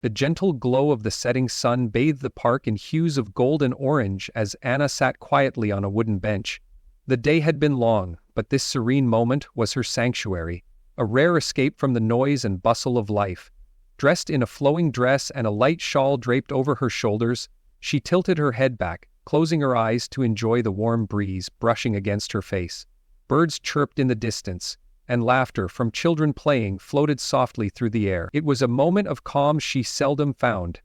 The gentle glow of the setting sun bathed the park in hues of gold and orange as Anna sat quietly on a wooden bench. The day had been long, but this serene moment was her sanctuary, a rare escape from the noise and bustle of life. Dressed in a flowing dress and a light shawl draped over her shoulders, she tilted her head back, closing her eyes to enjoy the warm breeze brushing against her face. Birds chirped in the distance, and laughter from children playing floated softly through the air. It was a moment of calm she seldom found.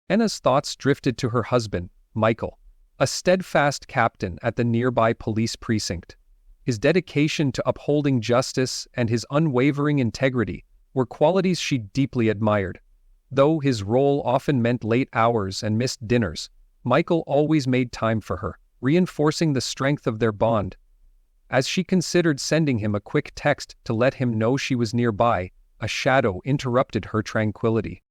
Anna's thoughts drifted to her husband, Michael, a steadfast captain at the nearby police precinct. His dedication to upholding justice and his unwavering integrity were qualities she deeply admired. Though his role often meant late hours and missed dinners, Michael always made time for her, reinforcing the strength of their bond. As she considered sending him a quick text to let him know she was nearby, a shadow interrupted her tranquility.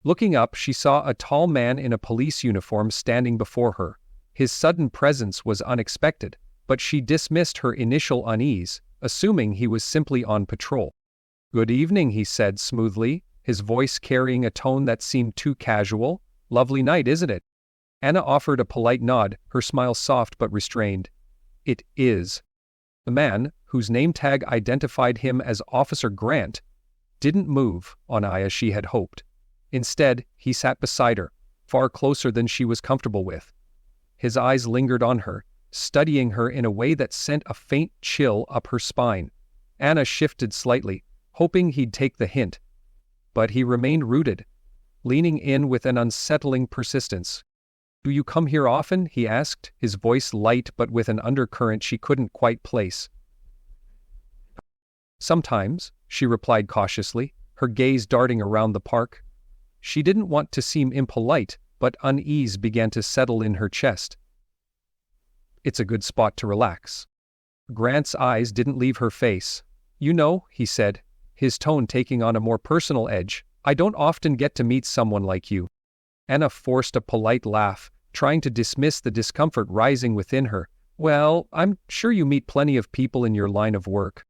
Looking up, she saw a tall man in a police uniform standing before her. His sudden presence was unexpected, but she dismissed her initial unease, assuming he was simply on patrol. "Good evening," he said smoothly, his voice carrying a tone that seemed too casual. "Lovely night, isn't it?" Anna offered a polite nod, her smile soft but restrained. "It is." The man, whose name tag identified him as Officer Grant, didn't move on eye as she had hoped. Instead, he sat beside her, far closer than she was comfortable with. His eyes lingered on her, studying her in a way that sent a faint chill up her spine. Anna shifted slightly, hoping he'd take the hint. But he remained rooted, leaning in with an unsettling persistence. "Do you come here often?" he asked, his voice light but with an undercurrent she couldn't quite place. "Sometimes," she replied cautiously, her gaze darting around the park. She didn't want to seem impolite, but unease began to settle in her chest. "It's a good spot to relax." Grant's eyes didn't leave her face. "You know," he said, his tone taking on a more personal edge, "I don't often get to meet someone like you." Anna forced a polite laugh, trying to dismiss the discomfort rising within her. "Well, I'm sure you meet plenty of people in your line of work."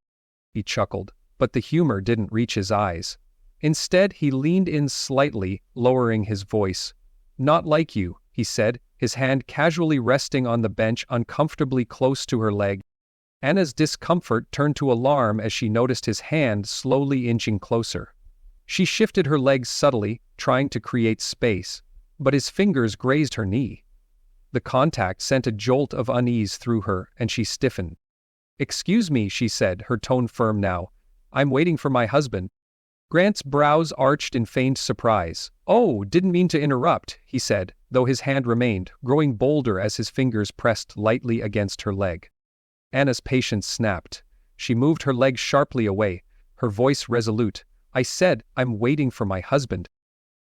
He chuckled, but the humor didn't reach his eyes. Instead, he leaned in slightly, lowering his voice. "Not like you," he said, his hand casually resting on the bench uncomfortably close to her leg. Anna's discomfort turned to alarm as she noticed his hand slowly inching closer. She shifted her legs subtly, trying to create space, but his fingers grazed her knee. The contact sent a jolt of unease through her, and she stiffened. "Excuse me," she said, her tone firm now. "I'm waiting for my husband." Grant's brows arched in feigned surprise. "Oh, didn't mean to interrupt," he said, though his hand remained, growing bolder as his fingers pressed lightly against her leg. Anna's patience snapped. She moved her leg sharply away, her voice resolute. "I said, I'm waiting for my husband."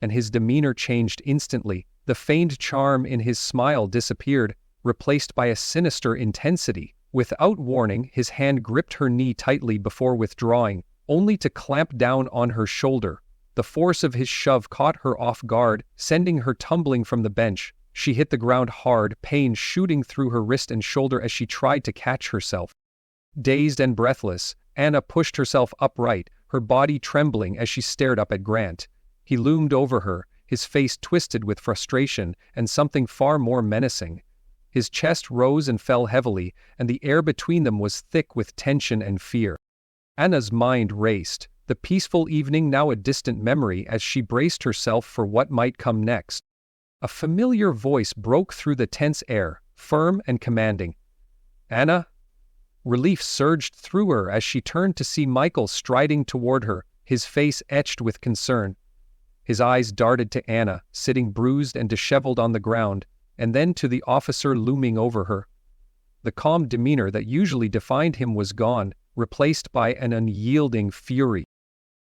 And his demeanor changed instantly. The feigned charm in his smile disappeared, replaced by a sinister intensity. Without warning, his hand gripped her knee tightly before withdrawing, only to clamp down on her shoulder. The force of his shove caught her off guard, sending her tumbling from the bench. She hit the ground hard, pain shooting through her wrist and shoulder as she tried to catch herself. Dazed and breathless, Anna pushed herself upright, her body trembling as she stared up at Grant. He loomed over her, his face twisted with frustration and something far more menacing. His chest rose and fell heavily, and the air between them was thick with tension and fear. Anna's mind raced, the peaceful evening now a distant memory as she braced herself for what might come next. A familiar voice broke through the tense air, firm and commanding. "Anna?" Relief surged through her as she turned to see Michael striding toward her, his face etched with concern. His eyes darted to Anna, sitting bruised and disheveled on the ground, and then to the officer looming over her. The calm demeanor that usually defined him was gone, replaced by an unyielding fury.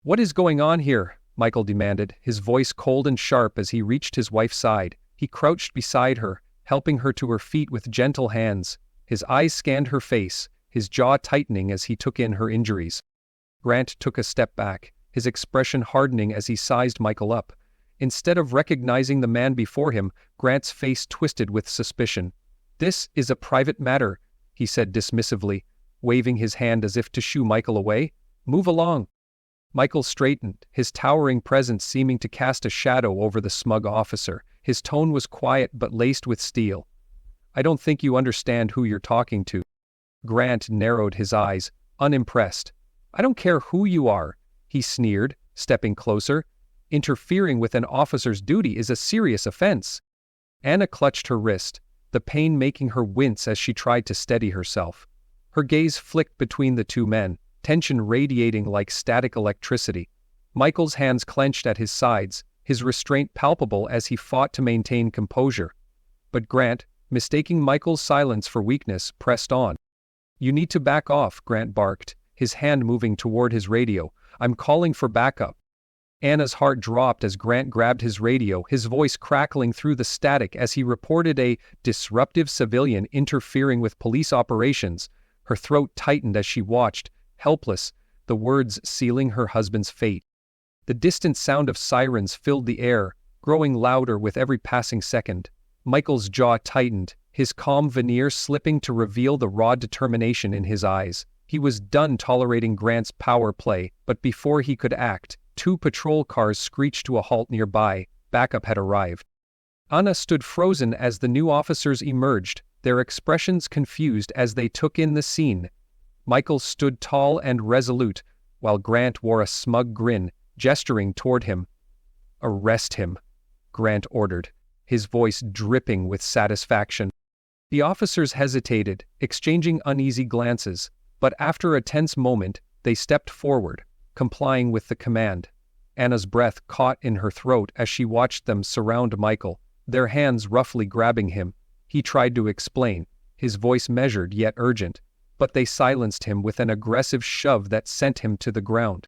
"What is going on here?" Michael demanded, his voice cold and sharp as he reached his wife's side. He crouched beside her, helping her to her feet with gentle hands. His eyes scanned her face, his jaw tightening as he took in her injuries. Grant took a step back, his expression hardening as he sized Michael up. Instead of recognizing the man before him, Grant's face twisted with suspicion. "This is a private matter," he said dismissively, waving his hand as if to shoo Michael away. "Move along." Michael straightened, his towering presence seeming to cast a shadow over the smug officer. His tone was quiet but laced with steel. "I don't think you understand who you're talking to." Grant narrowed his eyes, unimpressed. "I don't care who you are," he sneered, stepping closer. "Interfering with an officer's duty is a serious offense." Anna clutched her wrist, the pain making her wince as she tried to steady herself. Her gaze flicked between the two men, tension radiating like static electricity. Michael's hands clenched at his sides, his restraint palpable as he fought to maintain composure. But Grant, mistaking Michael's silence for weakness, pressed on. "You need to back off," Grant barked, his hand moving toward his radio. "I'm calling for backup." Anna's heart dropped as Grant grabbed his radio, his voice crackling through the static as he reported a disruptive civilian interfering with police operations. Her throat tightened as she watched, helpless, the words sealing her husband's fate. The distant sound of sirens filled the air, growing louder with every passing second. Michael's jaw tightened, his calm veneer slipping to reveal the raw determination in his eyes. He was done tolerating Grant's power play, but before he could act, 2 patrol cars screeched to a halt nearby. Backup had arrived. Anna stood frozen as the new officers emerged, their expressions confused as they took in the scene. Michael stood tall and resolute, while Grant wore a smug grin, gesturing toward him. "Arrest him," Grant ordered, his voice dripping with satisfaction. The officers hesitated, exchanging uneasy glances, but after a tense moment, they stepped forward, complying with the command. Anna's breath caught in her throat as she watched them surround Michael, their hands roughly grabbing him. He tried to explain, his voice measured yet urgent, but they silenced him with an aggressive shove that sent him to the ground.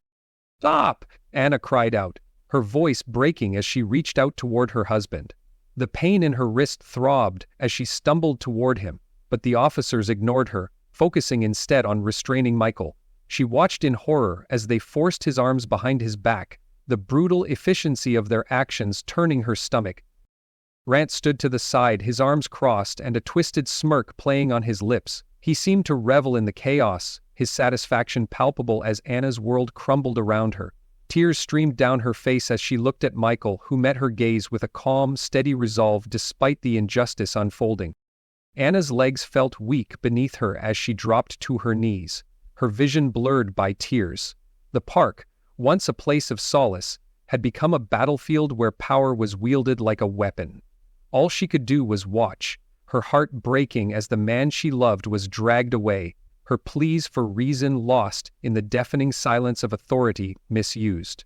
"Stop!" Anna cried out, her voice breaking as she reached out toward her husband. The pain in her wrist throbbed as she stumbled toward him, but the officers ignored her, focusing instead on restraining Michael. She watched in horror as they forced his arms behind his back, the brutal efficiency of their actions turning her stomach. Grant stood to the side, his arms crossed and a twisted smirk playing on his lips. He seemed to revel in the chaos, his satisfaction palpable as Anna's world crumbled around her. Tears streamed down her face as she looked at Michael, who met her gaze with a calm, steady resolve despite the injustice unfolding. Anna's legs felt weak beneath her as she dropped to her knees, her vision blurred by tears. The park, once a place of solace, had become a battlefield where power was wielded like a weapon. All she could do was watch, her heart breaking as the man she loved was dragged away, her pleas for reason lost in the deafening silence of authority misused.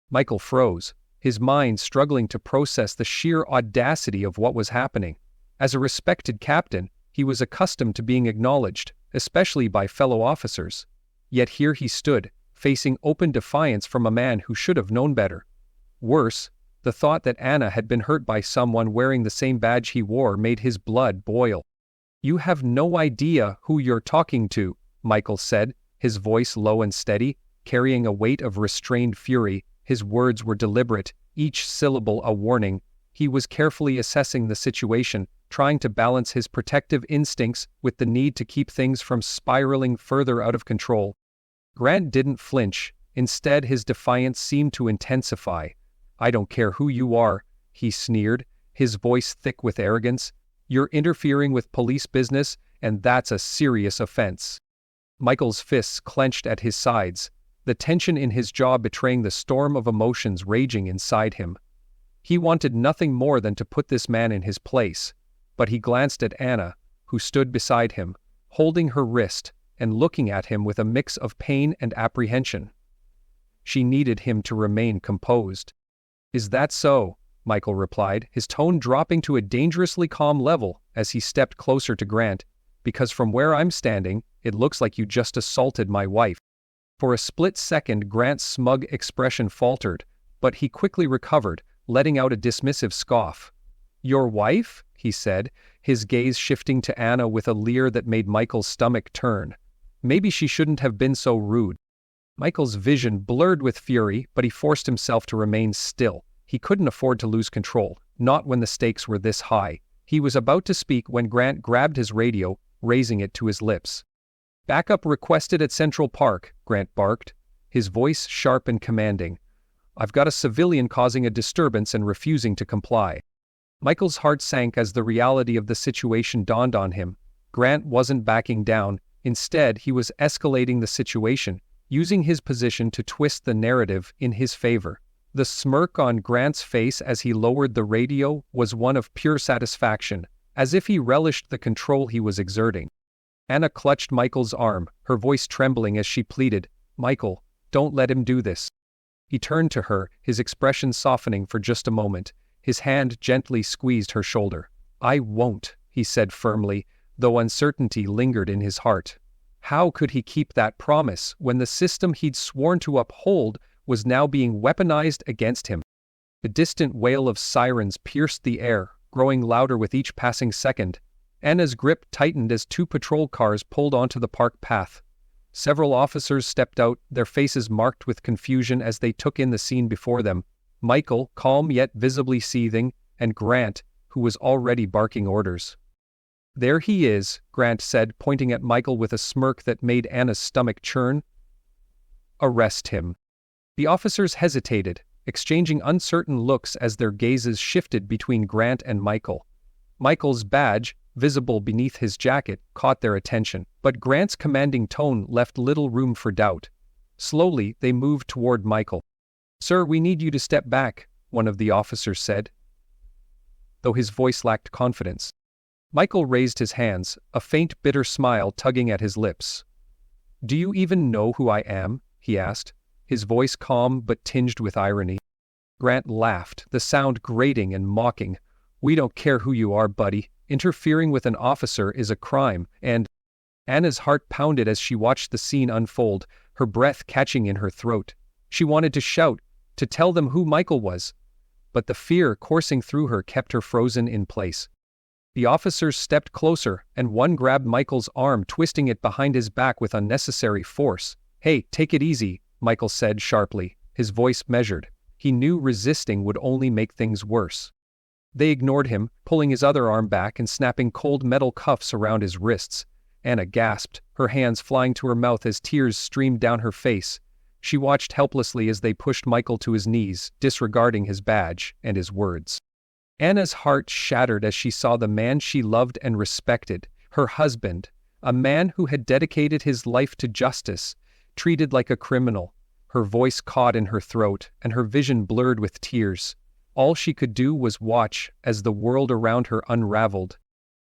Michael froze, his mind struggling to process the sheer audacity of what was happening. As a respected captain, he was accustomed to being acknowledged, especially by fellow officers. Yet here he stood, facing open defiance from a man who should have known better. Worse, the thought that Anna had been hurt by someone wearing the same badge he wore made his blood boil. "You have no idea who you're talking to," Michael said, his voice low and steady, carrying a weight of restrained fury. His words were deliberate, each syllable a warning. He was carefully assessing the situation, trying to balance his protective instincts with the need to keep things from spiraling further out of control. Grant didn't flinch. Instead, his defiance seemed to intensify. "I don't care who you are," he sneered, his voice thick with arrogance. "You're interfering with police business, and that's a serious offense." Michael's fists clenched at his sides, the tension in his jaw betraying the storm of emotions raging inside him. He wanted nothing more than to put this man in his place, but he glanced at Anna, who stood beside him, holding her wrist and looking at him with a mix of pain and apprehension. She needed him to remain composed. "Is that so?" Michael replied, his tone dropping to a dangerously calm level as he stepped closer to Grant. "Because from where I'm standing, it looks like you just assaulted my wife." For a split second, Grant's smug expression faltered, but he quickly recovered, letting out a dismissive scoff. "Your wife?" he said, his gaze shifting to Anna with a leer that made Michael's stomach turn. Maybe she shouldn't have been so rude. Michael's vision blurred with fury, but he forced himself to remain still. He couldn't afford to lose control, not when the stakes were this high. He was about to speak when Grant grabbed his radio, raising it to his lips. "Backup requested at Central Park," Grant barked, his voice sharp and commanding. "I've got a civilian causing a disturbance and refusing to comply." Michael's heart sank as the reality of the situation dawned on him. Grant wasn't backing down. Instead, he was escalating the situation, using his position to twist the narrative in his favor. The smirk on Grant's face as he lowered the radio was one of pure satisfaction, as if he relished the control he was exerting. Anna clutched Michael's arm, her voice trembling as she pleaded, "Michael, don't let him do this." He turned to her, his expression softening for just a moment. His hand gently squeezed her shoulder. "I won't," he said firmly, though uncertainty lingered in his heart. How could he keep that promise when the system he'd sworn to uphold was now being weaponized against him? The distant wail of sirens pierced the air, growing louder with each passing second. Anna's grip tightened as 2 patrol cars pulled onto the park path. Several officers stepped out, their faces marked with confusion as they took in the scene before them. Michael, calm yet visibly seething, and Grant, who was already barking orders. "There he is," Grant said, pointing at Michael with a smirk that made Anna's stomach churn. "Arrest him." The officers hesitated, exchanging uncertain looks as their gazes shifted between Grant and Michael. Michael's badge, visible beneath his jacket, caught their attention, but Grant's commanding tone left little room for doubt. Slowly, they moved toward Michael. "Sir, we need you to step back," one of the officers said, though his voice lacked confidence. Michael raised his hands, a faint bitter smile tugging at his lips. "Do you even know who I am?" he asked, his voice calm but tinged with irony. Grant laughed, the sound grating and mocking. "We don't care who you are, buddy. Interfering with an officer is a crime, and—" Anna's heart pounded as she watched the scene unfold, her breath catching in her throat. She wanted to shout, to tell them who Michael was, but the fear coursing through her kept her frozen in place. The officers stepped closer, and one grabbed Michael's arm, twisting it behind his back with unnecessary force. "Hey, take it easy," Michael said sharply, his voice measured. He knew resisting would only make things worse. They ignored him, pulling his other arm back and snapping cold metal cuffs around his wrists. Anna gasped, her hands flying to her mouth as tears streamed down her face. She watched helplessly as they pushed Michael to his knees, disregarding his badge and his words. Anna's heart shattered as she saw the man she loved and respected, her husband, a man who had dedicated his life to justice, treated like a criminal. Her voice caught in her throat, and her vision blurred with tears. All she could do was watch as the world around her unraveled.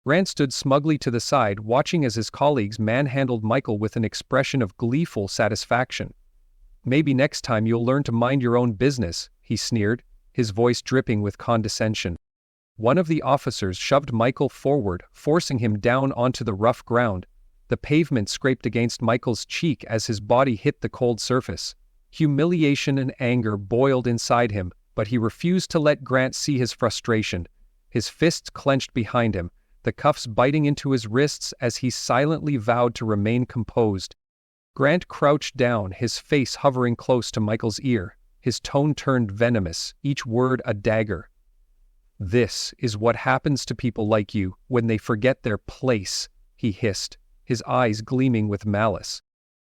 Grant stood smugly to the side, watching as his colleagues manhandled Michael with an expression of gleeful satisfaction. "Maybe next time you'll learn to mind your own business," he sneered, his voice dripping with condescension. One of the officers shoved Michael forward, forcing him down onto the rough ground. The pavement scraped against Michael's cheek as his body hit the cold surface. Humiliation and anger boiled inside him, but he refused to let Grant see his frustration. His fists clenched behind him, the cuffs biting into his wrists as he silently vowed to remain composed. Grant crouched down, his face hovering close to Michael's ear. His tone turned venomous, each word a dagger. "This is what happens to people like you when they forget their place," he hissed, his eyes gleaming with malice.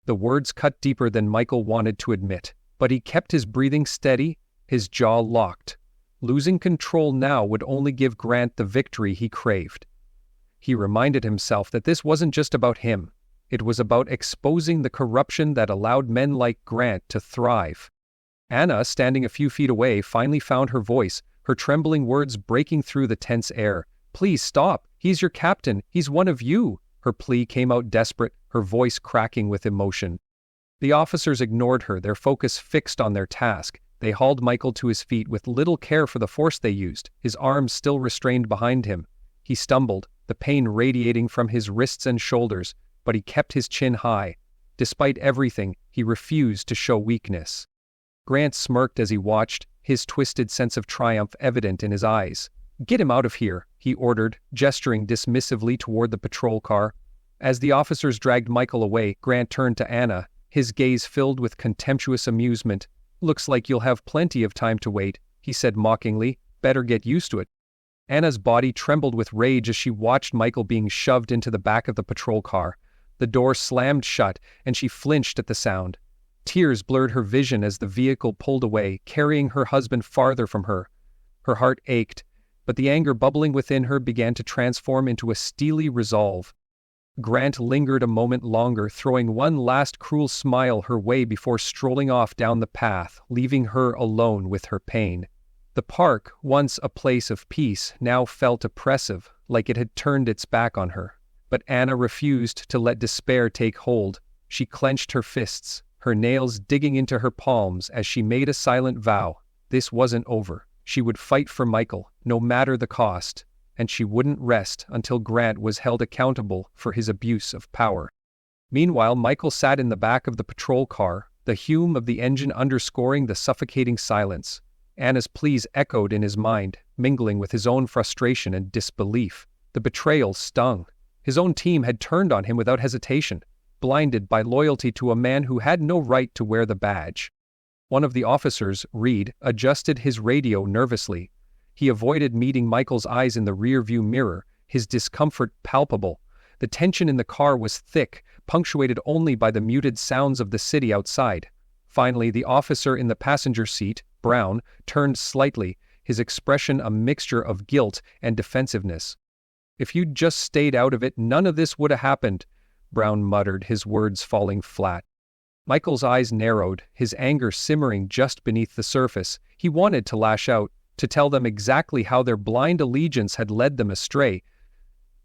The words cut deeper than Michael wanted to admit, but he kept his breathing steady, his jaw locked. Losing control now would only give Grant the victory he craved. He reminded himself that this wasn't just about him. It was about exposing the corruption that allowed men like Grant to thrive. Anna, standing a few feet away, finally found her voice, her trembling words breaking through the tense air. "Please stop. He's your captain. He's one of you." Her plea came out desperate, her voice cracking with emotion. The officers ignored her, their focus fixed on their task. They hauled Michael to his feet with little care for the force they used, his arms still restrained behind him. He stumbled, the pain radiating from his wrists and shoulders, but he kept his chin high. Despite everything, he refused to show weakness. Grant smirked as he watched, his twisted sense of triumph evident in his eyes. "Get him out of here," he ordered, gesturing dismissively toward the patrol car. As the officers dragged Michael away, Grant turned to Anna, his gaze filled with contemptuous amusement. "Looks like you'll have plenty of time to wait," he said mockingly. "Better get used to it." Anna's body trembled with rage as she watched Michael being shoved into the back of the patrol car. The door slammed shut, and she flinched at the sound. Tears blurred her vision as the vehicle pulled away, carrying her husband farther from her. Her heart ached, but the anger bubbling within her began to transform into a steely resolve. Grant lingered a moment longer, throwing one last cruel smile her way before strolling off down the path, leaving her alone with her pain. The park, once a place of peace, now felt oppressive, like it had turned its back on her. But Anna refused to let despair take hold. She clenched her fists, her nails digging into her palms as she made a silent vow. This wasn't over. She would fight for Michael, no matter the cost, and she wouldn't rest until Grant was held accountable for his abuse of power. Meanwhile, Michael sat in the back of the patrol car, the hum of the engine underscoring the suffocating silence. Anna's pleas echoed in his mind, mingling with his own frustration and disbelief. The betrayal stung. His own team had turned on him without hesitation, blinded by loyalty to a man who had no right to wear the badge. One of the officers, Reed, adjusted his radio nervously. He avoided meeting Michael's eyes in the rearview mirror, his discomfort palpable. The tension in the car was thick, punctuated only by the muted sounds of the city outside. Finally, the officer in the passenger seat, Brown, turned slightly, his expression a mixture of guilt and defensiveness. "If you'd just stayed out of it, none of this would have happened," Brown muttered, his words falling flat. Michael's eyes narrowed, his anger simmering just beneath the surface. He wanted to lash out, to tell them exactly how their blind allegiance had led them astray,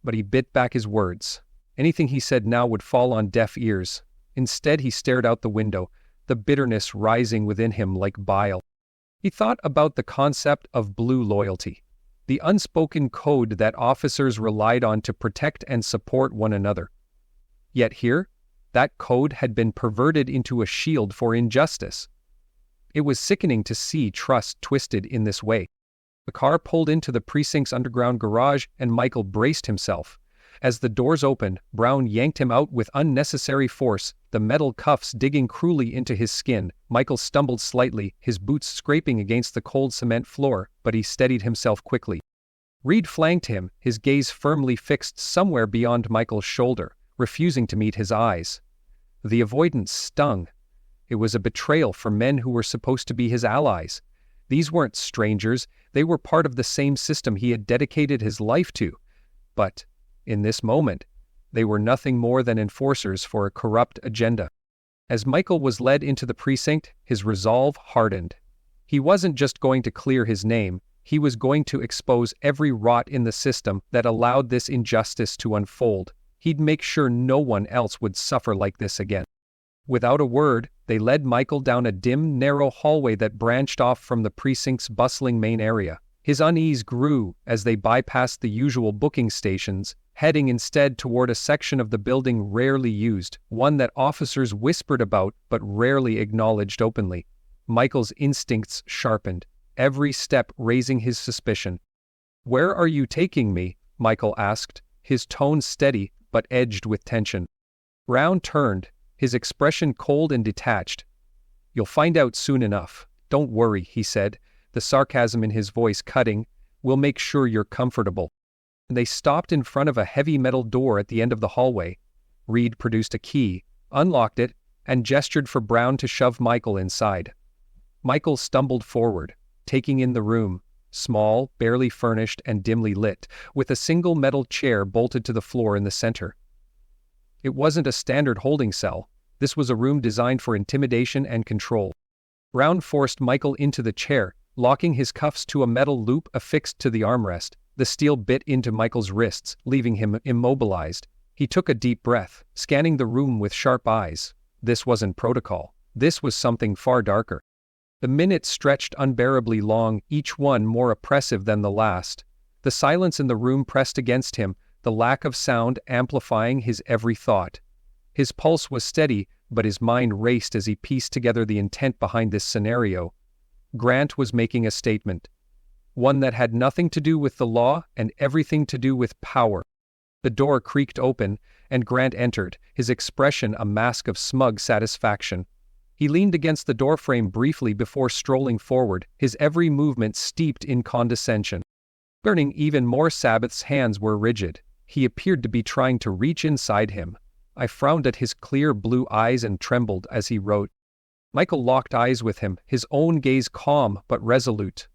but he bit back his words. Anything he said now would fall on deaf ears. Instead, he stared out the window, the bitterness rising within him like bile. He thought about the concept of blue loyalty, the unspoken code that officers relied on to protect and support one another. Yet here, that code had been perverted into a shield for injustice. It was sickening to see trust twisted in this way. The car pulled into the precinct's underground garage, and Michael braced himself. As the doors opened, Brown yanked him out with unnecessary force, the metal cuffs digging cruelly into his skin. Michael stumbled slightly, his boots scraping against the cold cement floor, but he steadied himself quickly. Reed flanked him, his gaze firmly fixed somewhere beyond Michael's shoulder, refusing to meet his eyes. The avoidance stung. It was a betrayal for men who were supposed to be his allies. These weren't strangers, they were part of the same system he had dedicated his life to. But, in this moment, they were nothing more than enforcers for a corrupt agenda. As Michael was led into the precinct, his resolve hardened. He wasn't just going to clear his name, he was going to expose every rot in the system that allowed this injustice to unfold. He'd make sure no one else would suffer like this again. Without a word, they led Michael down a dim, narrow hallway that branched off from the precinct's bustling main area. His unease grew as they bypassed the usual booking stations, heading instead toward a section of the building rarely used, one that officers whispered about but rarely acknowledged openly. Michael's instincts sharpened, every step raising his suspicion. "Where are you taking me?" Michael asked, his tone steady but edged with tension. Brown turned, his expression cold and detached. "You'll find out soon enough. Don't worry," he said, the sarcasm in his voice cutting. "We'll make sure you're comfortable." They stopped in front of a heavy metal door at the end of the hallway. Reed produced a key, unlocked it, and gestured for Brown to shove Michael inside. Michael stumbled forward, taking in the room, small, barely furnished, and dimly lit, with a single metal chair bolted to the floor in the center. It wasn't a standard holding cell. This was a room designed for intimidation and control. Brown forced Michael into the chair, locking his cuffs to a metal loop affixed to the armrest. The steel bit into Michael's wrists, leaving him immobilized. He took a deep breath, scanning the room with sharp eyes. This wasn't protocol. This was something far darker. The minutes stretched unbearably long, each one more oppressive than the last. The silence in the room pressed against him, the lack of sound amplifying his every thought. His pulse was steady, but his mind raced as he pieced together the intent behind this scenario. Grant was making a statement, one that had nothing to do with the law and everything to do with power. The door creaked open, and Grant entered, his expression a mask of smug satisfaction. He leaned against the doorframe briefly before strolling forward, his every movement steeped in condescension. Burning even more, Sabbath's hands were rigid. He appeared to be trying to reach inside him. I frowned at his clear blue eyes and trembled as he wrote, Michael locked eyes with him, his own gaze calm but resolute.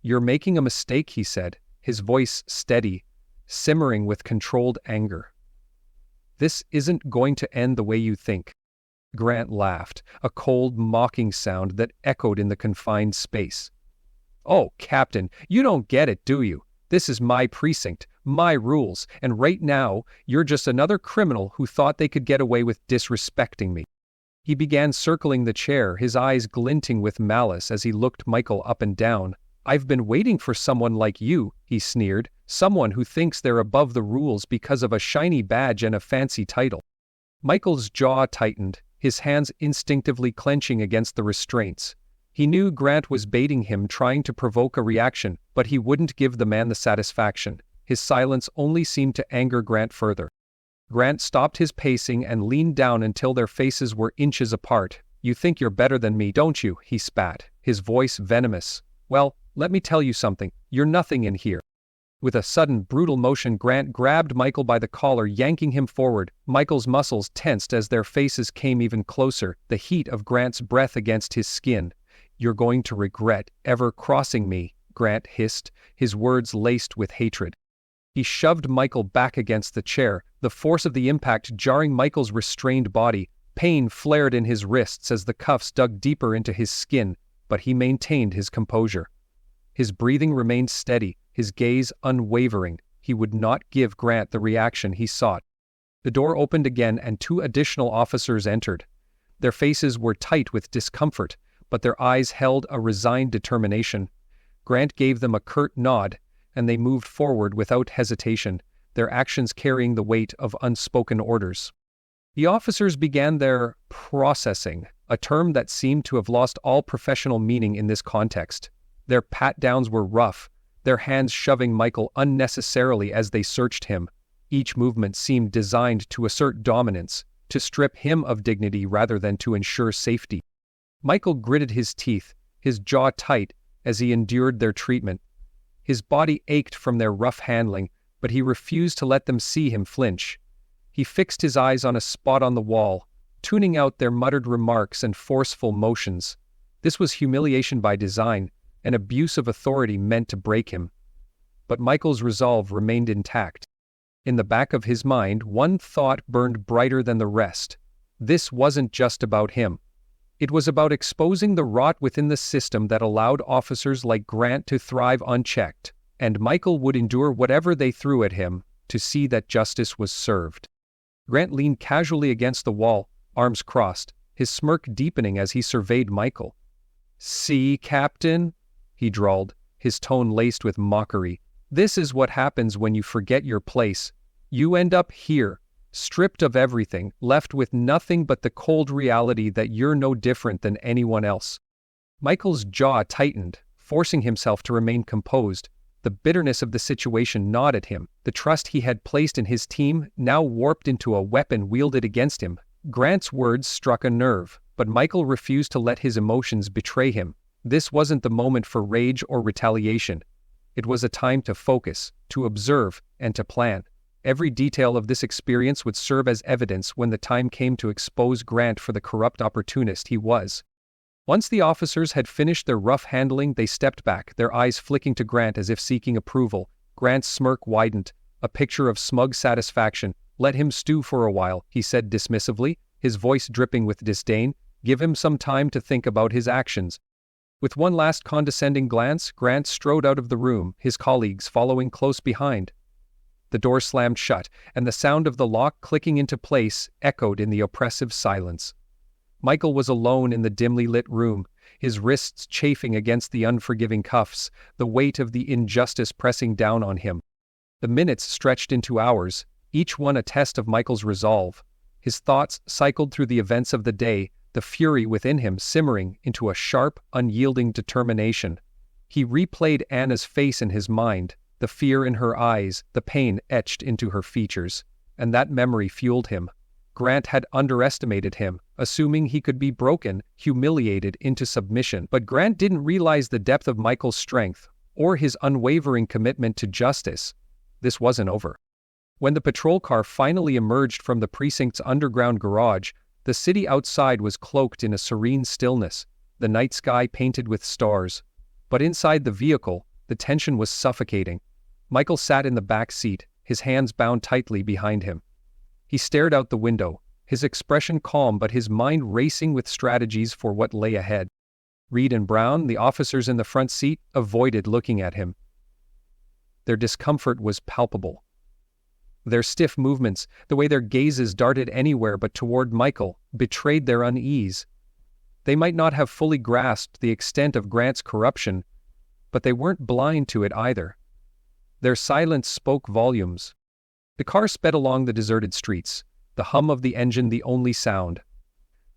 "You're making a mistake," he said, his voice steady, simmering with controlled anger. "This isn't going to end the way you think." Grant laughed, a cold, mocking sound that echoed in the confined space. "Oh, Captain, you don't get it, do you? This is my precinct, my rules, and right now, you're just another criminal who thought they could get away with disrespecting me." He began circling the chair, his eyes glinting with malice as he looked Michael up and down. "I've been waiting for someone like you," he sneered, "someone who thinks they're above the rules because of a shiny badge and a fancy title." Michael's jaw tightened, his hands instinctively clenching against the restraints. He knew Grant was baiting him, trying to provoke a reaction, but he wouldn't give the man the satisfaction. His silence only seemed to anger Grant further. Grant stopped his pacing and leaned down until their faces were inches apart. "You think you're better than me, don't you?" he spat, his voice venomous. "Well, let me tell you something, you're nothing in here." With a sudden, brutal motion, Grant grabbed Michael by the collar, yanking him forward. Michael's muscles tensed as their faces came even closer, the heat of Grant's breath against his skin. "You're going to regret ever crossing me," Grant hissed, his words laced with hatred. He shoved Michael back against the chair, the force of the impact jarring Michael's restrained body. Pain flared in his wrists as the cuffs dug deeper into his skin, but he maintained his composure. His breathing remained steady, his gaze unwavering. He would not give Grant the reaction he sought. The door opened again and 2 additional officers entered. Their faces were tight with discomfort, but their eyes held a resigned determination. Grant gave them a curt nod, and they moved forward without hesitation, their actions carrying the weight of unspoken orders. The officers began their processing, a term that seemed to have lost all professional meaning in this context. Their pat-downs were rough, their hands shoving Michael unnecessarily as they searched him. Each movement seemed designed to assert dominance, to strip him of dignity rather than to ensure safety. Michael gritted his teeth, his jaw tight, as he endured their treatment. His body ached from their rough handling, but he refused to let them see him flinch. He fixed his eyes on a spot on the wall, tuning out their muttered remarks and forceful motions. This was humiliation by design, an abuse of authority meant to break him. But Michael's resolve remained intact. In the back of his mind, one thought burned brighter than the rest. This wasn't just about him. It was about exposing the rot within the system that allowed officers like Grant to thrive unchecked, and Michael would endure whatever they threw at him to see that justice was served. Grant leaned casually against the wall, arms crossed, his smirk deepening as he surveyed Michael. "See, Captain?" he drawled, his tone laced with mockery. "This is what happens when you forget your place. You end up here, stripped of everything, left with nothing but the cold reality that you're no different than anyone else." Michael's jaw tightened, forcing himself to remain composed. The bitterness of the situation gnawed at him. The trust he had placed in his team now warped into a weapon wielded against him. Grant's words struck a nerve, but Michael refused to let his emotions betray him. This wasn't the moment for rage or retaliation. It was a time to focus, to observe, and to plan. Every detail of this experience would serve as evidence when the time came to expose Grant for the corrupt opportunist he was. Once the officers had finished their rough handling, they stepped back, their eyes flicking to Grant as if seeking approval. Grant's smirk widened, a picture of smug satisfaction. "Let him stew for a while," he said dismissively, his voice dripping with disdain. "Give him some time to think about his actions." With one last condescending glance, Grant strode out of the room, his colleagues following close behind. The door slammed shut, and the sound of the lock clicking into place echoed in the oppressive silence. Michael was alone in the dimly lit room, his wrists chafing against the unforgiving cuffs, the weight of the injustice pressing down on him. The minutes stretched into hours, each one a test of Michael's resolve. His thoughts cycled through the events of the day, the fury within him simmering into a sharp, unyielding determination. He replayed Anna's face in his mind, the fear in her eyes, the pain etched into her features, and that memory fueled him. Grant had underestimated him, assuming he could be broken, humiliated into submission. But Grant didn't realize the depth of Michael's strength, or his unwavering commitment to justice. This wasn't over. When the patrol car finally emerged from the precinct's underground garage, The city outside was cloaked in a serene stillness, the night sky painted with stars. But inside the vehicle, the tension was suffocating. Michael sat in the back seat, his hands bound tightly behind him. He stared out the window, his expression calm but his mind racing with strategies for what lay ahead. Reed and Brown, the officers in the front seat, avoided looking at him. Their discomfort was palpable. Their stiff movements, the way their gazes darted anywhere but toward Michael, betrayed their unease. They might not have fully grasped the extent of Grant's corruption, but they weren't blind to it either. Their silence spoke volumes. The car sped along the deserted streets, the hum of the engine the only sound.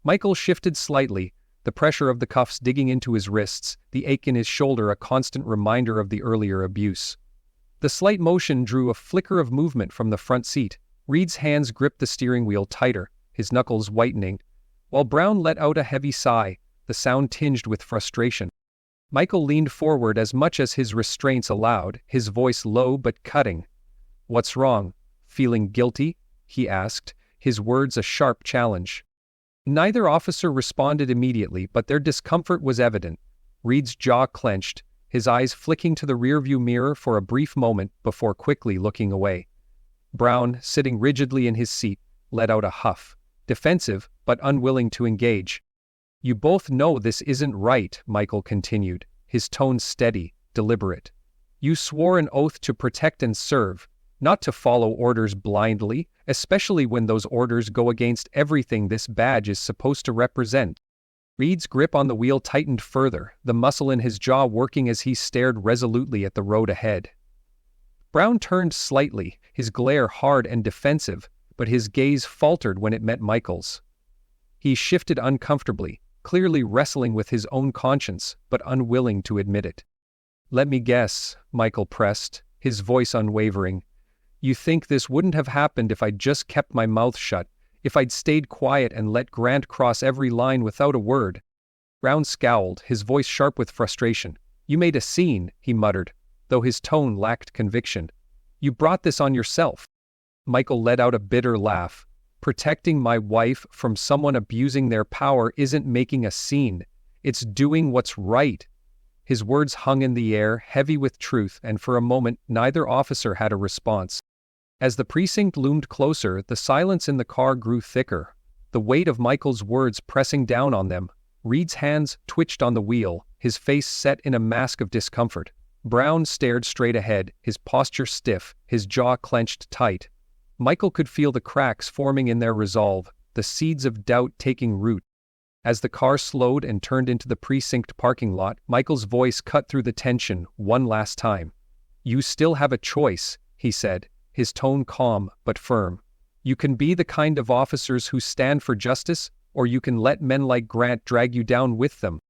Michael shifted slightly, the pressure of the cuffs digging into his wrists, the ache in his shoulder a constant reminder of the earlier abuse. The slight motion drew a flicker of movement from the front seat. Reed's hands gripped the steering wheel tighter, his knuckles whitening, while Brown let out a heavy sigh, the sound tinged with frustration. Michael leaned forward as much as his restraints allowed, his voice low but cutting. "What's wrong? Feeling guilty?" he asked, his words a sharp challenge. Neither officer responded immediately, but their discomfort was evident. Reed's jaw clenched, his eyes flicking to the rearview mirror for a brief moment before quickly looking away. Brown, sitting rigidly in his seat, let out a huff, defensive but unwilling to engage. "You both know this isn't right," Michael continued, his tone steady, deliberate. "You swore an oath to protect and serve, not to follow orders blindly, especially when those orders go against everything this badge is supposed to represent." Reed's grip on the wheel tightened further, the muscle in his jaw working as he stared resolutely at the road ahead. Brown turned slightly, his glare hard and defensive, but his gaze faltered when it met Michael's. He shifted uncomfortably, clearly wrestling with his own conscience, but unwilling to admit it. "Let me guess," Michael pressed, his voice unwavering. "You think this wouldn't have happened if I'd just kept my mouth shut, if I'd stayed quiet and let Grant cross every line without a word?" Brown scowled, his voice sharp with frustration. "You made a scene," he muttered, though his tone lacked conviction. "You brought this on yourself." Michael let out a bitter laugh. "Protecting my wife from someone abusing their power isn't making a scene. It's doing what's right." His words hung in the air, heavy with truth, and for a moment neither officer had a response. As the precinct loomed closer, the silence in the car grew thicker, the weight of Michael's words pressing down on them. Reed's hands twitched on the wheel, his face set in a mask of discomfort. Brown stared straight ahead, his posture stiff, his jaw clenched tight. Michael could feel the cracks forming in their resolve, the seeds of doubt taking root. As the car slowed and turned into the precinct parking lot, Michael's voice cut through the tension one last time. "You still have a choice," he said, his tone calm but firm. "You can be the kind of officers who stand for justice, or you can let men like Grant drag you down with them."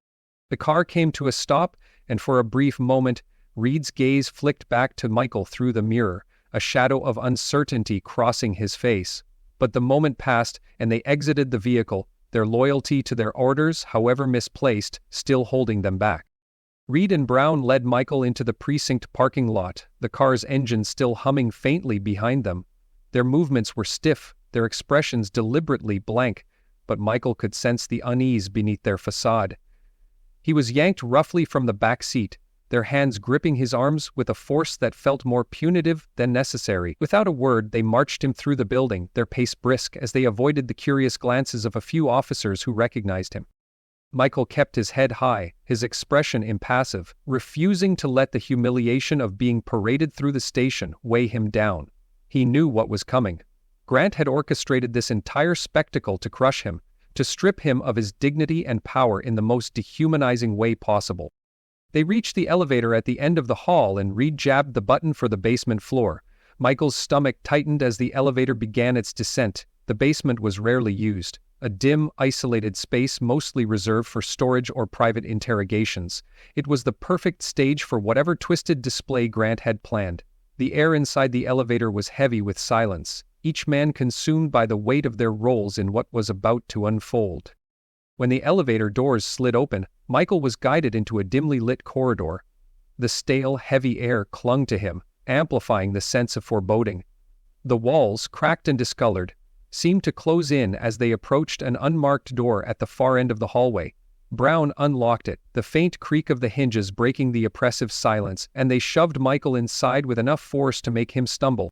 The car came to a stop, and for a brief moment, Reed's gaze flicked back to Michael through the mirror, a shadow of uncertainty crossing his face. But the moment passed, and they exited the vehicle, their loyalty to their orders, however misplaced, still holding them back. Reed and Brown led Michael into the precinct parking lot, the car's engine still humming faintly behind them. Their movements were stiff, their expressions deliberately blank, but Michael could sense the unease beneath their facade. He was yanked roughly from the back seat, their hands gripping his arms with a force that felt more punitive than necessary. Without a word, they marched him through the building, their pace brisk as they avoided the curious glances of a few officers who recognized him. Michael kept his head high, his expression impassive, refusing to let the humiliation of being paraded through the station weigh him down. He knew what was coming. Grant had orchestrated this entire spectacle to crush him, to strip him of his dignity and power in the most dehumanizing way possible. They reached the elevator at the end of the hall and Reed jabbed the button for the basement floor. Michael's stomach tightened as the elevator began its descent. The basement was rarely used, a dim, isolated space mostly reserved for storage or private interrogations. It was the perfect stage for whatever twisted display Grant had planned. The air inside the elevator was heavy with silence, each man consumed by the weight of their roles in what was about to unfold. When the elevator doors slid open, Michael was guided into a dimly lit corridor. The stale, heavy air clung to him, amplifying the sense of foreboding. The walls, cracked and discolored, seemed to close in as they approached an unmarked door at the far end of the hallway. Brown unlocked it, the faint creak of the hinges breaking the oppressive silence, and they shoved Michael inside with enough force to make him stumble.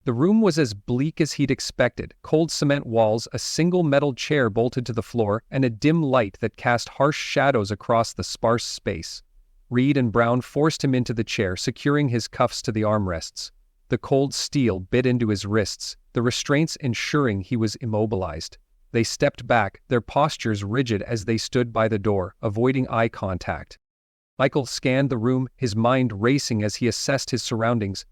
The room was as bleak as he'd expected, cold cement walls, a single metal chair bolted to the floor, and a dim light that cast harsh shadows across the sparse space. Reed and Brown forced him into the chair, securing his cuffs to the armrests. The cold steel bit into his wrists, the restraints ensuring he was immobilized. They stepped back, their postures rigid as they stood by the door, avoiding eye contact. Michael scanned the room, his mind racing as he assessed his surroundings.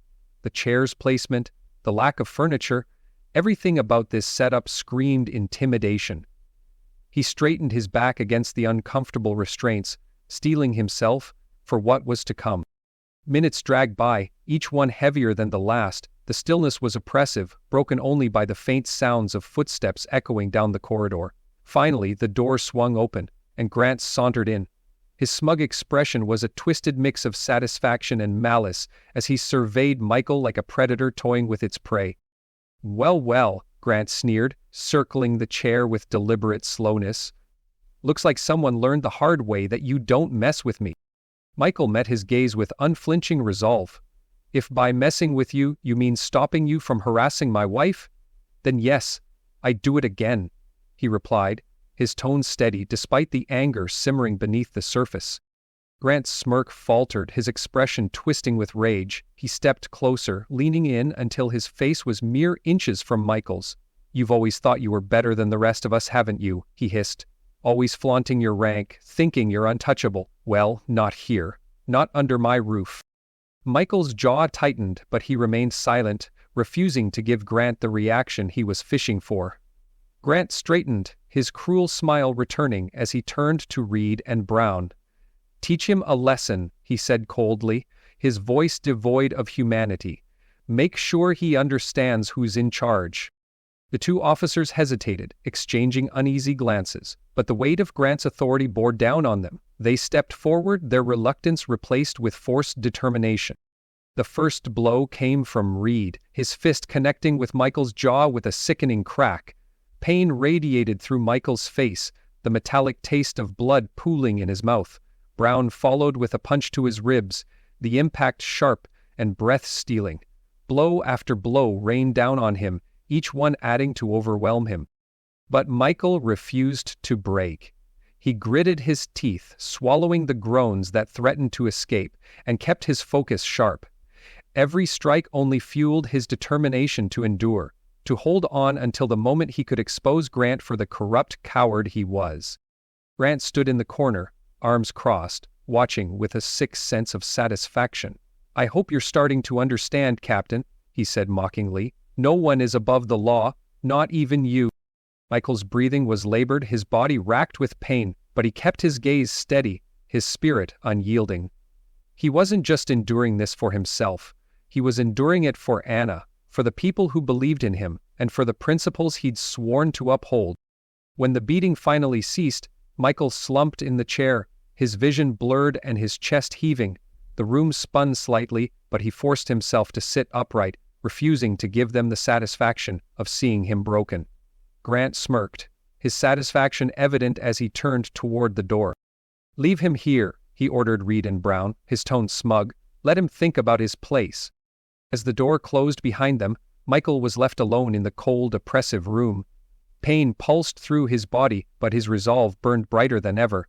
The chair's placement, the lack of furniture, everything about this setup screamed intimidation. He straightened his back against the uncomfortable restraints, steeling himself for what was to come. Minutes dragged by, each one heavier than the last. The stillness was oppressive, broken only by the faint sounds of footsteps echoing down the corridor. Finally, the door swung open, and Grant sauntered in. His smug expression was a twisted mix of satisfaction and malice as he surveyed Michael like a predator toying with its prey. "Well, well," Grant sneered, circling the chair with deliberate slowness. "Looks like someone learned the hard way that you don't mess with me." Michael met his gaze with unflinching resolve. "If by messing with you, you mean stopping you from harassing my wife, then yes, I'd do it again," he replied, his tone steady despite the anger simmering beneath the surface. Grant's smirk faltered, his expression twisting with rage. He stepped closer, leaning in until his face was mere inches from Michael's. "You've always thought you were better than the rest of us, haven't you?" he hissed. "Always flaunting your rank, thinking you're untouchable. Well, not here. Not under my roof." Michael's jaw tightened, but he remained silent, refusing to give Grant the reaction he was fishing for. Grant straightened, his cruel smile returning as he turned to Reed and Brown. "Teach him a lesson," he said coldly, his voice devoid of humanity. "Make sure he understands who's in charge." The two officers hesitated, exchanging uneasy glances, but the weight of Grant's authority bore down on them. They stepped forward, their reluctance replaced with forced determination. The first blow came from Reed, his fist connecting with Michael's jaw with a sickening crack. Pain radiated through Michael's face, the metallic taste of blood pooling in his mouth. Brown followed with a punch to his ribs, the impact sharp and breath-stealing. Blow after blow rained down on him, each one adding to overwhelm him. But Michael refused to break. He gritted his teeth, swallowing the groans that threatened to escape, and kept his focus sharp. Every strike only fueled his determination to endure, to hold on until the moment he could expose Grant for the corrupt coward he was. Grant stood in the corner, arms crossed, watching with a sick sense of satisfaction. "I hope you're starting to understand, Captain," he said mockingly. "No one is above the law, not even you." Michael's breathing was labored, his body racked with pain, but he kept his gaze steady, his spirit unyielding. He wasn't just enduring this for himself. He was enduring it for Anna, for the people who believed in him, and for the principles he'd sworn to uphold. When the beating finally ceased, Michael slumped in the chair, his vision blurred and his chest heaving. The room spun slightly, but he forced himself to sit upright, refusing to give them the satisfaction of seeing him broken. Grant smirked, his satisfaction evident as he turned toward the door. "Leave him here," he ordered Reed and Brown, his tone smug. "Let him think about his place." As the door closed behind them, Michael was left alone in the cold, oppressive room. Pain pulsed through his body, but his resolve burned brighter than ever.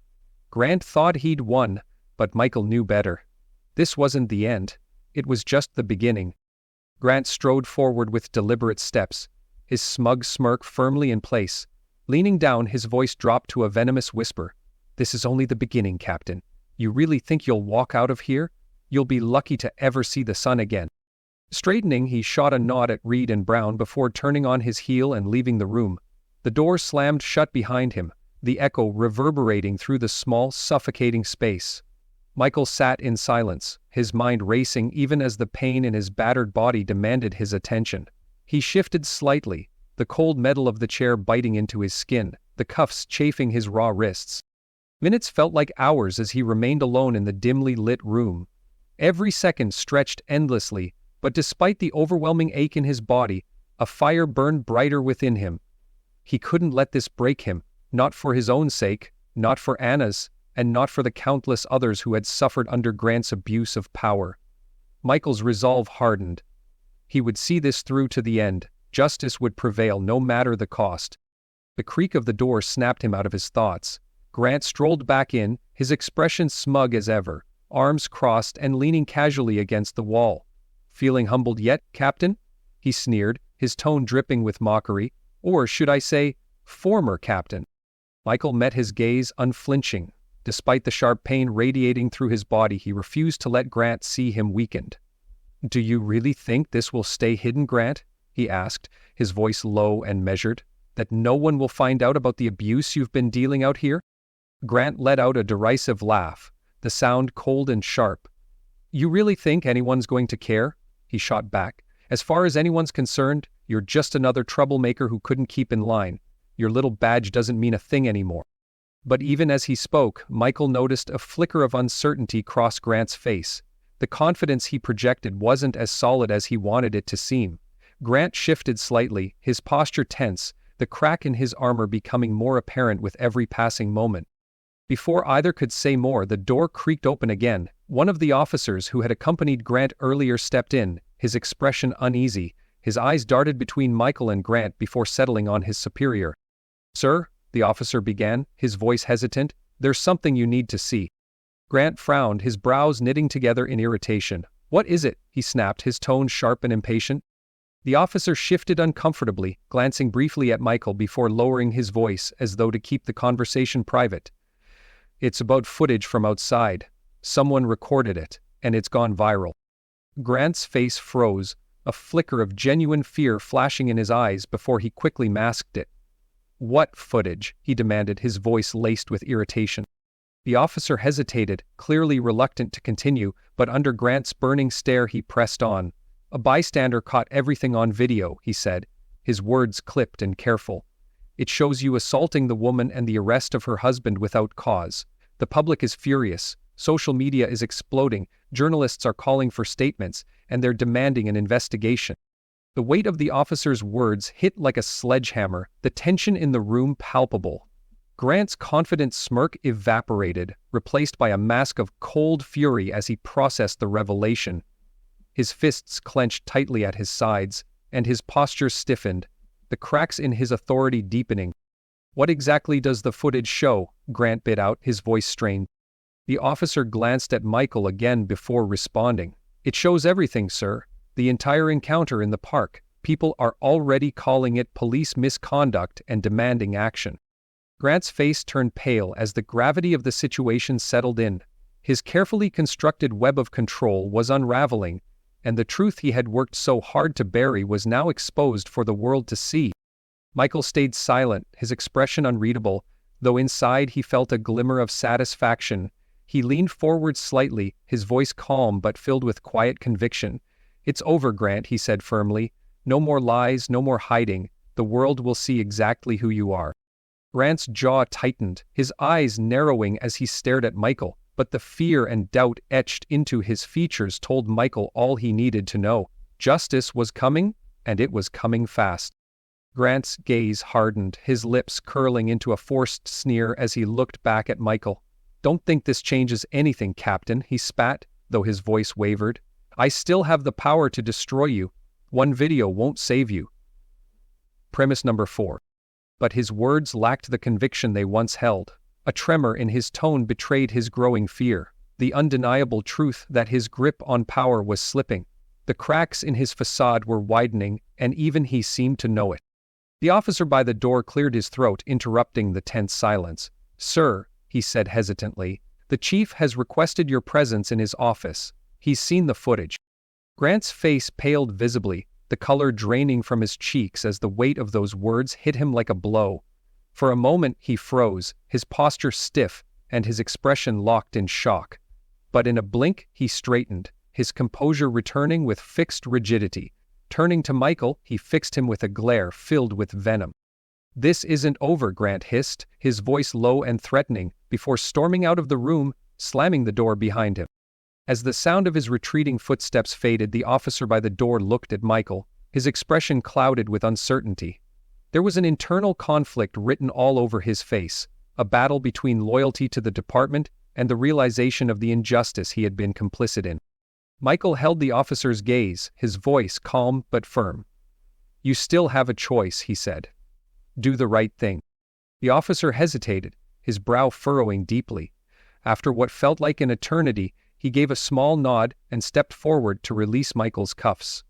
Grant thought he'd won, but Michael knew better. This wasn't the end. It was just the beginning. Grant strode forward with deliberate steps, his smug smirk firmly in place. Leaning down, his voice dropped to a venomous whisper. "This is only the beginning, Captain. You really think you'll walk out of here? You'll be lucky to ever see the sun again." Straightening, he shot a nod at Reed and Brown before turning on his heel and leaving the room. The door slammed shut behind him, the echo reverberating through the small, suffocating space. Michael sat in silence, his mind racing even as the pain in his battered body demanded his attention. He shifted slightly, the cold metal of the chair biting into his skin, the cuffs chafing his raw wrists. Minutes felt like hours as he remained alone in the dimly lit room. Every second stretched endlessly, but despite the overwhelming ache in his body, A fire burned brighter within him. He couldn't let this break him, not for his own sake, not for Anna's, and not for the countless others who had suffered under Grant's abuse of power. Michael's resolve hardened. He would see this through to the end. Justice would prevail no matter the cost. The creak of the door snapped him out of his thoughts. Grant strolled back in, his expression smug as ever, arms crossed and leaning casually against the wall. "Feeling humbled yet, Captain?" he sneered, his tone dripping with mockery. "Or should I say, former Captain?" Michael met his gaze unflinching. Despite the sharp pain radiating through his body, he refused to let Grant see him weakened. "Do you really think this will stay hidden, Grant?" he asked, his voice low and measured. "That no one will find out about the abuse you've been dealing out here?" Grant let out a derisive laugh, the sound cold and sharp. "You really think anyone's going to care?" he shot back. "As far as anyone's concerned, you're just another troublemaker who couldn't keep in line. Your little badge doesn't mean a thing anymore." But even as he spoke, Michael noticed a flicker of uncertainty cross Grant's face. The confidence he projected wasn't as solid as he wanted it to seem. Grant shifted slightly, his posture tense, the crack in his armor becoming more apparent with every passing moment. Before either could say more, the door creaked open again. One of the officers who had accompanied Grant earlier stepped in, his expression uneasy. His eyes darted between Michael and Grant before settling on his superior. "Sir," the officer began, his voice hesitant, "there's something you need to see." Grant frowned, his brows knitting together in irritation. "What is it?" he snapped, his tone sharp and impatient. The officer shifted uncomfortably, glancing briefly at Michael before lowering his voice as though to keep the conversation private. "It's about footage from outside. Someone recorded it, and it's gone viral." Grant's face froze, a flicker of genuine fear flashing in his eyes before he quickly masked it. "What footage?" he demanded, his voice laced with irritation. The officer hesitated, clearly reluctant to continue, but under Grant's burning stare he pressed on. "A bystander caught everything on video," he said, his words clipped and careful. "It shows you assaulting the woman and the arrest of her husband without cause. The public is furious. Social media is exploding. Journalists are calling for statements, and they're demanding an investigation." The weight of the officer's words hit like a sledgehammer, the tension in the room palpable. Grant's confident smirk evaporated, replaced by a mask of cold fury as he processed the revelation. His fists clenched tightly at his sides, and his posture stiffened, the cracks in his authority deepening. "What exactly does the footage show?" Grant bit out, his voice strained. The officer glanced at Michael again before responding. "It shows everything, sir. The entire encounter in the park. People are already calling it police misconduct and demanding action." Grant's face turned pale as the gravity of the situation settled in. His carefully constructed web of control was unraveling, and the truth he had worked so hard to bury was now exposed for the world to see. Michael stayed silent, his expression unreadable, though inside he felt a glimmer of satisfaction. He leaned forward slightly, his voice calm but filled with quiet conviction. "It's over, Grant," he said firmly. "No more lies, no more hiding. The world will see exactly who you are." Grant's jaw tightened, his eyes narrowing as he stared at Michael, but the fear and doubt etched into his features told Michael all he needed to know. Justice was coming, and it was coming fast. Grant's gaze hardened, his lips curling into a forced sneer as he looked back at Michael. "Don't think this changes anything, Captain," he spat, though his voice wavered. "I still have the power to destroy you. One video won't save you." Premise number 4. But his words lacked the conviction they once held. A tremor in his tone betrayed his growing fear, the undeniable truth that his grip on power was slipping. The cracks in his facade were widening, and even he seemed to know it. The officer by the door cleared his throat, interrupting the tense silence. "Sir," he said hesitantly, "the chief has requested your presence in his office. He's seen the footage." Grant's face paled visibly, the color draining from his cheeks as the weight of those words hit him like a blow. For a moment he froze, his posture stiff, and his expression locked in shock. But in a blink he straightened, his composure returning with fixed rigidity. Turning to Michael, he fixed him with a glare filled with venom. "This isn't over," Grant hissed, his voice low and threatening, before storming out of the room, slamming the door behind him. As the sound of his retreating footsteps faded, the officer by the door looked at Michael, his expression clouded with uncertainty. There was an internal conflict written all over his face, a battle between loyalty to the department and the realization of the injustice he had been complicit in. Michael held the officer's gaze, his voice calm but firm. "You still have a choice," he said. "Do the right thing." The officer hesitated, his brow furrowing deeply. After what felt like an eternity, he gave a small nod and stepped forward to release Michael's cuffs.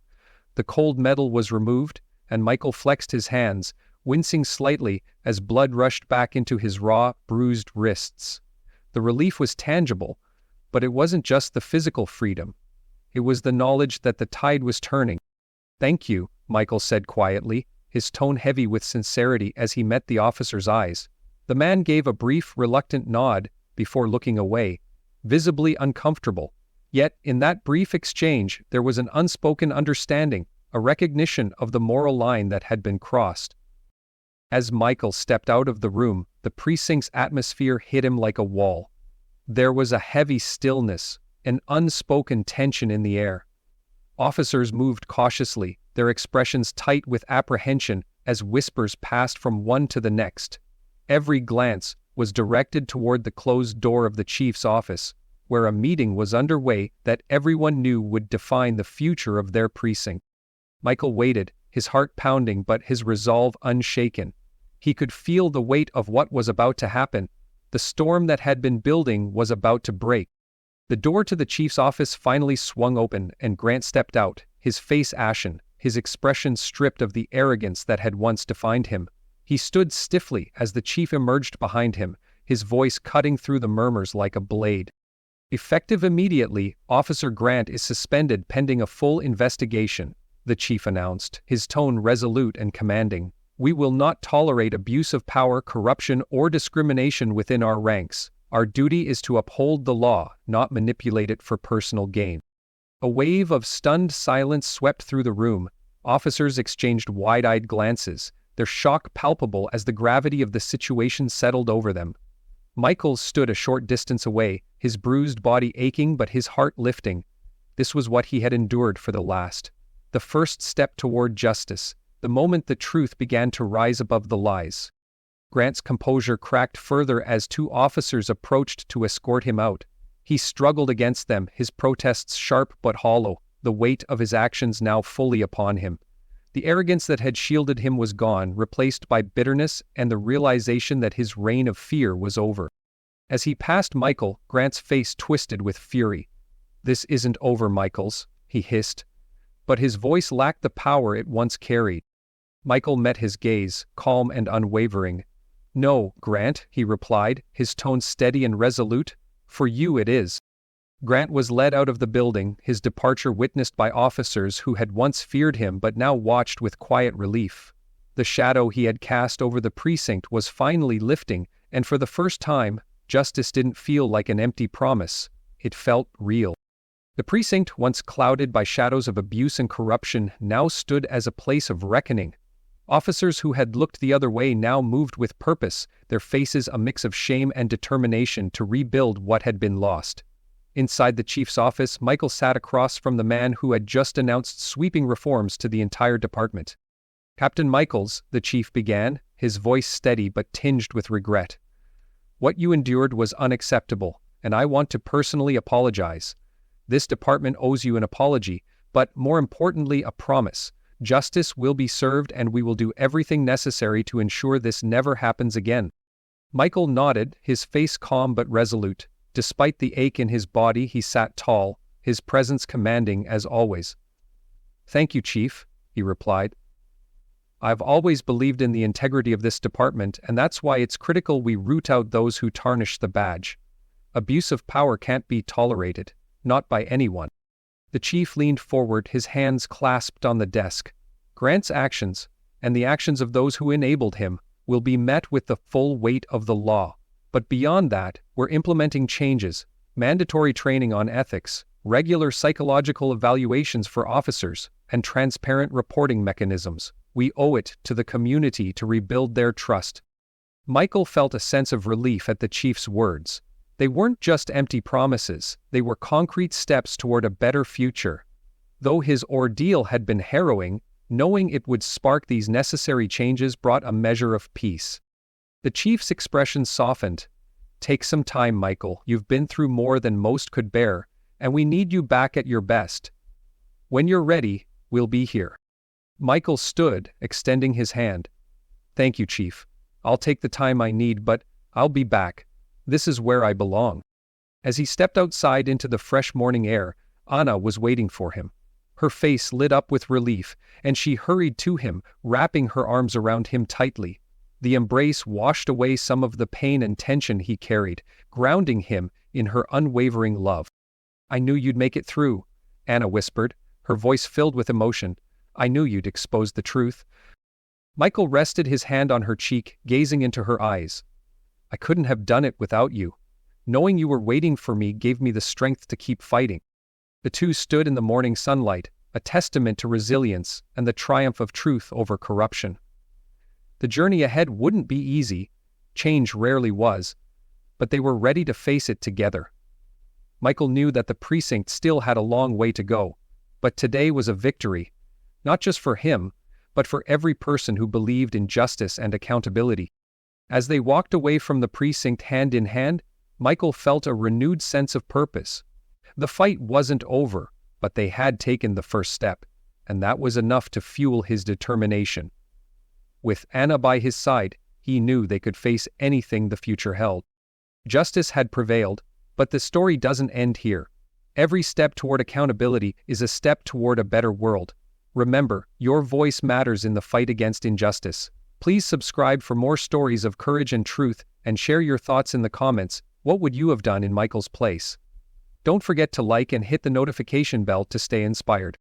The cold metal was removed, and Michael flexed his hands, wincing slightly as blood rushed back into his raw, bruised wrists. The relief was tangible, but it wasn't just the physical freedom. It was the knowledge that the tide was turning. "Thank you," Michael said quietly, his tone heavy with sincerity as he met the officer's eyes. The man gave a brief, reluctant nod before looking away, visibly uncomfortable. Yet, in that brief exchange, there was an unspoken understanding, a recognition of the moral line that had been crossed. As Michael stepped out of the room, the precinct's atmosphere hit him like a wall. There was a heavy stillness, an unspoken tension in the air. Officers moved cautiously, their expressions tight with apprehension as whispers passed from one to the next. Every glance was directed toward the closed door of the chief's office, where a meeting was underway that everyone knew would define the future of their precinct. Michael waited, his heart pounding but his resolve unshaken. He could feel the weight of what was about to happen. The storm that had been building was about to break. The door to the chief's office finally swung open and Grant stepped out, his face ashen, his expression stripped of the arrogance that had once defined him. He stood stiffly as the chief emerged behind him, his voice cutting through the murmurs like a blade. "Effective immediately, Officer Grant is suspended pending a full investigation," the chief announced, his tone resolute and commanding. "We will not tolerate abuse of power, corruption, or discrimination within our ranks. Our duty is to uphold the law, not manipulate it for personal gain." A wave of stunned silence swept through the room. Officers exchanged wide-eyed glances, their shock palpable as the gravity of the situation settled over them. Michael stood a short distance away, his bruised body aching but his heart lifting. This was what he had endured for the last. The first step toward justice, the moment the truth began to rise above the lies. Grant's composure cracked further as two officers approached to escort him out. He struggled against them, his protests sharp but hollow, the weight of his actions now fully upon him. The arrogance that had shielded him was gone, replaced by bitterness and the realization that his reign of fear was over. As he passed Michael, Grant's face twisted with fury. "This isn't over, Michaels," he hissed. But his voice lacked the power it once carried. Michael met his gaze, calm and unwavering. "No, Grant," he replied, his tone steady and resolute. "For you it is." Grant was led out of the building, his departure witnessed by officers who had once feared him but now watched with quiet relief. The shadow he had cast over the precinct was finally lifting, and for the first time, justice didn't feel like an empty promise. It felt real. The precinct, once clouded by shadows of abuse and corruption, now stood as a place of reckoning. Officers who had looked the other way now moved with purpose, their faces a mix of shame and determination to rebuild what had been lost. Inside the chief's office, Michael sat across from the man who had just announced sweeping reforms to the entire department. "Captain Michaels," the chief began, his voice steady but tinged with regret. "What you endured was unacceptable, and I want to personally apologize. This department owes you an apology, but more importantly a promise. Justice will be served and we will do everything necessary to ensure this never happens again." Michael nodded, his face calm but resolute. Despite the ache in his body, he sat tall, his presence commanding as always. "Thank you, Chief," he replied. "I've always believed in the integrity of this department, and that's why it's critical we root out those who tarnish the badge. Abuse of power can't be tolerated, not by anyone." The chief leaned forward, his hands clasped on the desk. "Grant's actions, and the actions of those who enabled him, will be met with the full weight of the law. But beyond that, we're implementing changes, mandatory training on ethics, regular psychological evaluations for officers, and transparent reporting mechanisms. We owe it to the community to rebuild their trust." Michael felt a sense of relief at the chief's words. They weren't just empty promises, they were concrete steps toward a better future. Though his ordeal had been harrowing, Knowing it would spark these necessary changes brought a measure of peace. The chief's expression softened. "Take some time, Michael. You've been through more than most could bear, and we need you back at your best. When you're ready, we'll be here." Michael stood, extending his hand. "Thank you, Chief. I'll take the time I need, but I'll be back. This is where I belong." As he stepped outside into the fresh morning air, Anna was waiting for him. Her face lit up with relief, and she hurried to him, wrapping her arms around him tightly. The embrace washed away some of the pain and tension he carried, grounding him in her unwavering love. "I knew you'd make it through," Anna whispered, her voice filled with emotion. "I knew you'd expose the truth." Michael rested his hand on her cheek, gazing into her eyes. "I couldn't have done it without you. Knowing you were waiting for me gave me the strength to keep fighting." The two stood in the morning sunlight, a testament to resilience and the triumph of truth over corruption. The journey ahead wouldn't be easy, change rarely was, but they were ready to face it together. Michael knew that the precinct still had a long way to go, but today was a victory, not just for him, but for every person who believed in justice and accountability. As they walked away from the precinct hand in hand, Michael felt a renewed sense of purpose. The fight wasn't over, but they had taken the first step, and that was enough to fuel his determination. With Anna by his side, he knew they could face anything the future held. Justice had prevailed, but the story doesn't end here. Every step toward accountability is a step toward a better world. Remember, your voice matters in the fight against injustice. Please subscribe for more stories of courage and truth, and share your thoughts in the comments. What would you have done in Michael's place? Don't forget to like and hit the notification bell to stay inspired.